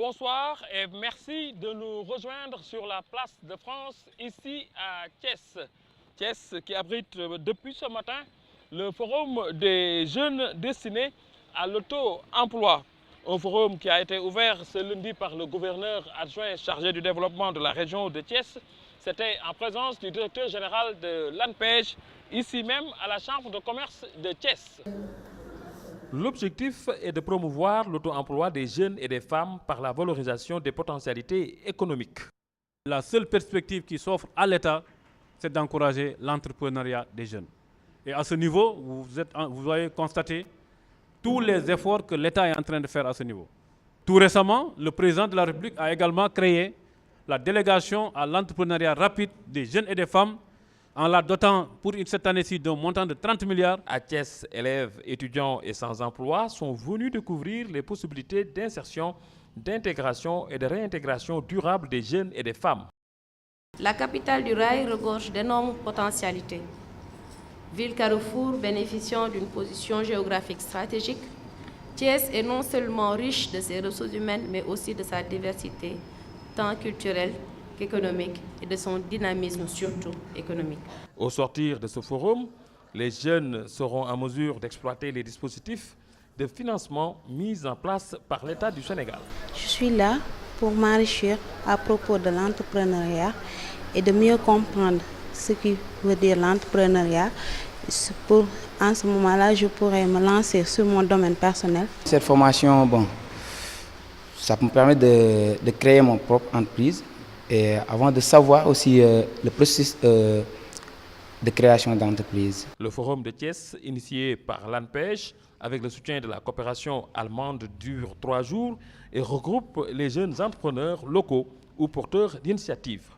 bonsoir et merci de nous rejoindre sur la place de France, ici à Thiès. Thiès qui abrite depuis ce matin le forum des jeunes destinés à l'auto-emploi. Un forum qui a été ouvert ce lundi par le gouverneur adjoint chargé du développement de la région de Thiès. C'était en présence du directeur général de l'ANPEJ, ici même à la Chambre de commerce de Thiès. L'objectif est de promouvoir l'auto-emploi des jeunes et des femmes par la valorisation des potentialités économiques. La seule perspective qui s'offre à l'État, c'est d'encourager l'entrepreneuriat des jeunes. Et à ce niveau, vous avez constaté tous les efforts que l'État est en train de faire à ce niveau. Tout récemment, le président de la République a également créé la délégation à l'entrepreneuriat rapide des jeunes et des femmes en la dotant pour cette année-ci d'un montant de 30 milliards. À Thiès, élèves, étudiants et sans emploi sont venus découvrir les possibilités d'insertion, d'intégration et de réintégration durable des jeunes et des femmes. La capitale du rail regorge d'énormes potentialités. Ville carrefour bénéficiant d'une position géographique stratégique, Thiès est non seulement riche de ses ressources humaines, mais aussi de sa diversité, tant culturelle qu'économique, et de son dynamisme surtout économique. Au sortir de ce forum, les jeunes seront en mesure d'exploiter les dispositifs de financement mis en place par l'État du Sénégal. Je suis là pour m'enrichir à propos de l'entrepreneuriat et de mieux comprendre ce qui veut dire l'entrepreneuriat. En ce moment-là, je pourrais me lancer sur mon domaine personnel. Cette formation, ça me permet de créer mon propre entreprise et avant de savoir aussi le processus de création d'entreprise. Le forum de Thiès, initié par l'ANPEJ, avec le soutien de la coopération allemande, dure 3 jours et regroupe les jeunes entrepreneurs locaux ou porteurs d'initiatives.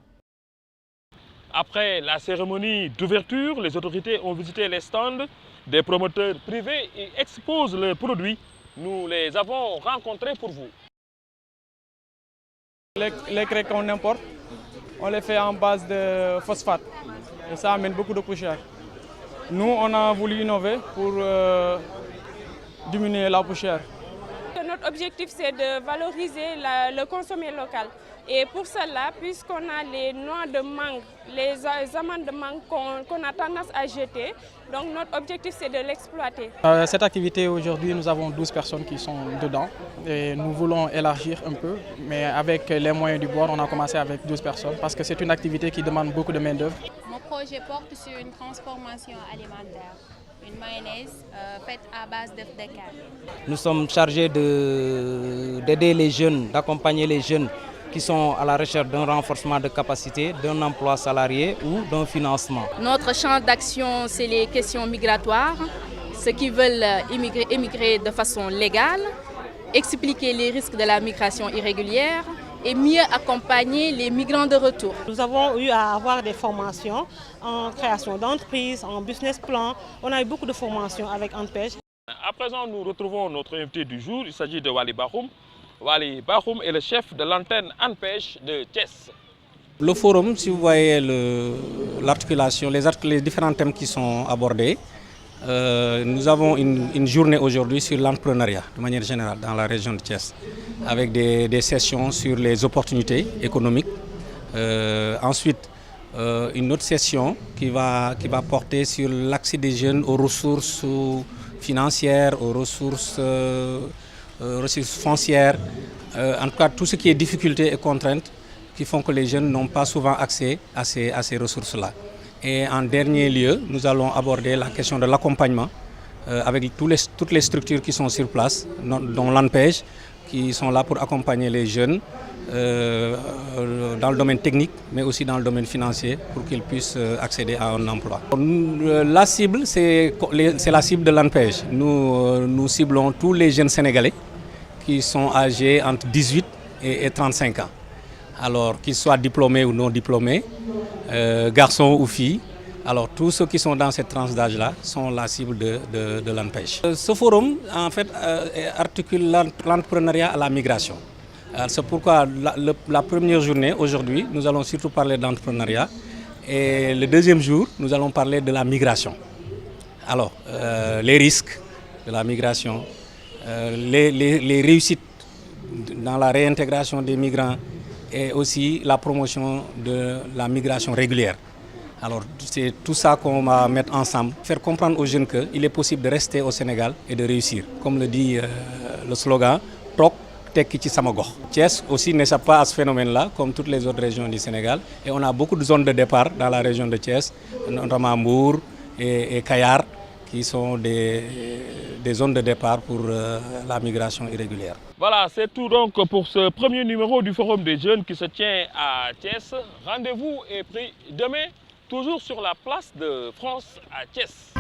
Après la cérémonie d'ouverture, les autorités ont visité les stands des promoteurs privés et exposent leurs produits. Nous les avons rencontrés pour vous. Les craies qu'on importe, on les fait en base de phosphate et ça amène beaucoup de poussière. Nous, on a voulu innover pour diminuer la poussière. Notre objectif, c'est de valoriser le consommé local. Et pour cela, puisqu'on a les noix de mangue, les amandes de mangue qu'on a tendance à jeter, donc notre objectif, c'est de l'exploiter. Cette activité, aujourd'hui, nous avons 12 personnes qui sont dedans et nous voulons élargir un peu, mais avec les moyens du bord, on a commencé avec 12 personnes parce que c'est une activité qui demande beaucoup de main-d'œuvre. Mon projet porte sur une transformation alimentaire. Une mayonnaise faite à base d'œufs de canne. Nous sommes chargés d'aider les jeunes, d'accompagner les jeunes qui sont à la recherche d'un renforcement de capacité, d'un emploi salarié ou d'un financement. Notre champ d'action, c'est les questions migratoires, ceux qui veulent émigrer de façon légale, expliquer les risques de la migration irrégulière et mieux accompagner les migrants de retour. Nous avons eu à avoir des formations en création d'entreprise, en business plan. On a eu beaucoup de formations avec ANPEJ. À présent, nous retrouvons notre invité du jour. Il s'agit de Wali Bahoum. Wali Bahoum est le chef de l'antenne ANPEJ de Thiès. Le forum, si vous voyez l'articulation, les différents thèmes qui sont abordés, nous avons une journée aujourd'hui sur l'entrepreneuriat de manière générale dans la région de Thiès, avec des sessions sur les opportunités économiques. Ensuite, une autre session qui va porter sur l'accès des jeunes aux ressources financières, aux ressources foncières, en tout cas tout ce qui est difficultés et contraintes qui font que les jeunes n'ont pas souvent accès à ces ressources-là. Et en dernier lieu, nous allons aborder la question de l'accompagnement avec toutes les structures qui sont sur place, dont l'ANPEJ, qui sont là pour accompagner les jeunes dans le domaine technique, mais aussi dans le domaine financier, pour qu'ils puissent accéder à un emploi. La cible, c'est la cible de l'ANPEJ. Nous ciblons tous les jeunes Sénégalais qui sont âgés entre 18 et 35 ans. Alors, qu'ils soient diplômés ou non diplômés, garçons ou filles, alors tous ceux qui sont dans cette tranche d'âge-là sont la cible de l'ANPEJ. Ce forum, en fait, articule l'entrepreneuriat à la migration. C'est pourquoi la première journée, aujourd'hui, nous allons surtout parler d'entrepreneuriat. Et le deuxième jour, nous allons parler de la migration. Alors, les risques de la migration, les réussites dans la réintégration des migrants et aussi la promotion de la migration régulière. Alors c'est tout ça qu'on va mettre ensemble, faire comprendre aux jeunes qu'il est possible de rester au Sénégal et de réussir. Comme le dit le slogan, Tok Tekki ci sama gox. Thiès aussi n'échappe pas à ce phénomène-là, comme toutes les autres régions du Sénégal. Et on a beaucoup de zones de départ dans la région de Thiès, notamment Mbour et Kayar, qui sont des zones de départ pour la migration irrégulière. Voilà, c'est tout donc pour ce premier numéro du Forum des jeunes qui se tient à Thiès. Rendez-vous est pris demain, toujours sur la place de France à Thiès.